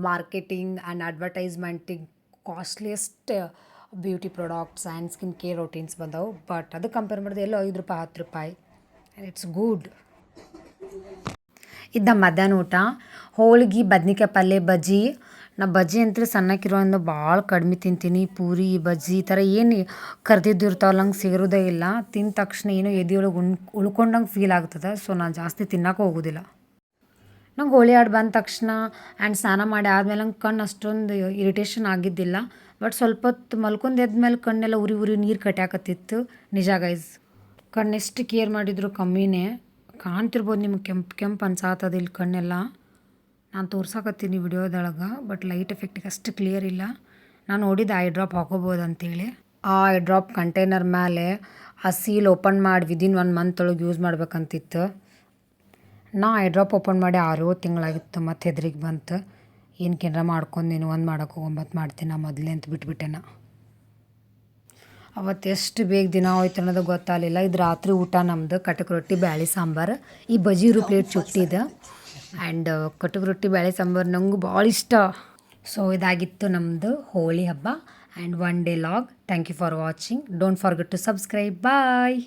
ಮಾರ್ಕೆಟಿಂಗ್ ಆ್ಯಂಡ್ ಅಡ್ವರ್ಟೈಸ್ಮೆಂಟಿಗೆ costliest beauty products and skin care routines ಬಂದವು. ಬಟ್ ಅದು ಕಂಪೇರ್ ಮಾಡಿದ್ರೆ ಎಲ್ಲೋ 5 ರೂಪಾಯಿ 10 ರೂಪಾಯಿ. And it's good. ಇದ್ದ ಮಧ್ಯಾಹ್ನ ಊಟ ಹೋಳಿಗೆ, ಬದ್ನಿಕಾಯಿ ಪಲ್ಯ, ಬಜ್ಜಿ. ನಾ ಬಜ್ಜಿ ಅಂತೂ ಸಣ್ಣಕ್ಕಿರೋದ್ರಿಂದ ಭಾಳ ಕಡಿಮೆ ತಿಂತೀನಿ. ಪೂರಿ, ಬಜ್ಜಿ ಈ ಥರ ಏನು ಕರ್ದಿದ್ದು ಇರ್ತಾವಲ್ಲ ನಂಗೆ ಸೇರೋದೇ ಇಲ್ಲ. ತಿಂದ ತಕ್ಷಣ ಏನೋ ಎದೆಯೊಳಗೆ ಉಳ್ಕೊಂಡಂಗೆ ಫೀಲ್ ಆಗ್ತದೆ. ಸೊ ನಾನು ಜಾಸ್ತಿ ತಿನ್ನೋಕೆ ಹೋಗೋದಿಲ್ಲ. ನಂಗೆ ಹೋಳಿ ಆಡಿ ಬಂದ ತಕ್ಷಣ ಆ್ಯಂಡ್ ಸ್ನಾನ ಮಾಡಿ ಆದಮೇಲೆ ನಂಗೆ ಕಣ್ಣು ಅಷ್ಟೊಂದು ಇರಿಟೇಷನ್ ಆಗಿದ್ದಿಲ್ಲ. ಬಟ್ ಸ್ವಲ್ಪ ಹೊತ್ತು ಮಲ್ಕೊಂಡು ಎದ್ಮೇಲೆ ಕಣ್ಣೆಲ್ಲ ಉರಿ ಉರಿ ನೀರು ಕಟ್ಟಾಕತ್ತಿತ್ತು. ನಿಜ ಗೈಸ್, ಕಣ್ಣೆಷ್ಟು ಕೇರ್ ಮಾಡಿದ್ರು ಕಮ್ಮಿನೇ. ಕಾಣ್ತಿರ್ಬೋದು ನಿಮ್ಗೆ ಕೆಂಪು ಕೆಂಪು ಅನ್ಸಾತದ ಇಲ್ಲಿ ಕಣ್ಣೆಲ್ಲ. ನಾನು ತೋರ್ಸಾಕತ್ತೀನಿ ವಿಡಿಯೋದೊಳಗೆ, ಬಟ್ ಲೈಟ್ ಎಫೆಕ್ಟಿಗೆ ಅಷ್ಟು ಕ್ಲಿಯರ್ ಇಲ್ಲ. ನಾನು ನೋಡಿದ್ದು ಐ ಡ್ರಾಪ್ ಹಾಕೋಬೋದು ಅಂತೇಳಿ. ಆ ಐ ಡ್ರಾಪ್ ಕಂಟೈನರ್ ಮೇಲೆ ಆ ಸೀಲ್ ಓಪನ್ ಮಾಡಿ ವಿದಿನ್ 1 ಮಂತ್ ಒಳಗೆ ಯೂಸ್ ಮಾಡ್ಬೇಕಂತಿತ್ತು. ನಾ ಐ ಡ್ರಾಪ್ ಓಪನ್ ಮಾಡಿ 6 ತಿಂಗಳಾಗಿತ್ತು. ಮತ್ತು ಹೆದ್ರಿಗೆ ಬಂತು, ಏನು ಕೆನರ ಮಾಡ್ಕೊಂಡೇನು ಒಂದು ಮಾಡೋಕೆ ಹೋಗೊಂಬತ್ತು ಮಾಡ್ತೀನಿ ನಾ ಮೊದಲೇ ಅಂತ ಬಿಟ್ಬಿಟ್ಟೆನ. ಅವತ್ತು ಎಷ್ಟು ಬೇಗ ದಿನ ಹೋಯ್ತು ಅನ್ನೋದು ಗೊತ್ತಾಗಲಿಲ್ಲ. ಇದು ರಾತ್ರಿ ಊಟ ನಮ್ಮದು ಕಟಕ್ ರೊಟ್ಟಿ ಬ್ಯಾಳೆ ಸಾಂಬಾರು. ಈ ಬಜ್ಜಿ ಪ್ಲೇಟ್ ಚುಟ್ಟಿದೆ. ಆ್ಯಂಡ್ ಕಟಕ್ ರೊಟ್ಟಿ ಬ್ಯಾಳೆ ಸಾಂಬಾರು ನಂಗೆ ಭಾಳ ಇಷ್ಟ. ಸೊ ಇದಾಗಿತ್ತು ನಮ್ಮದು ಹೋಳಿ ಹಬ್ಬ and 1 day vlog. Thank you for watching. Don't forget to subscribe. Bye.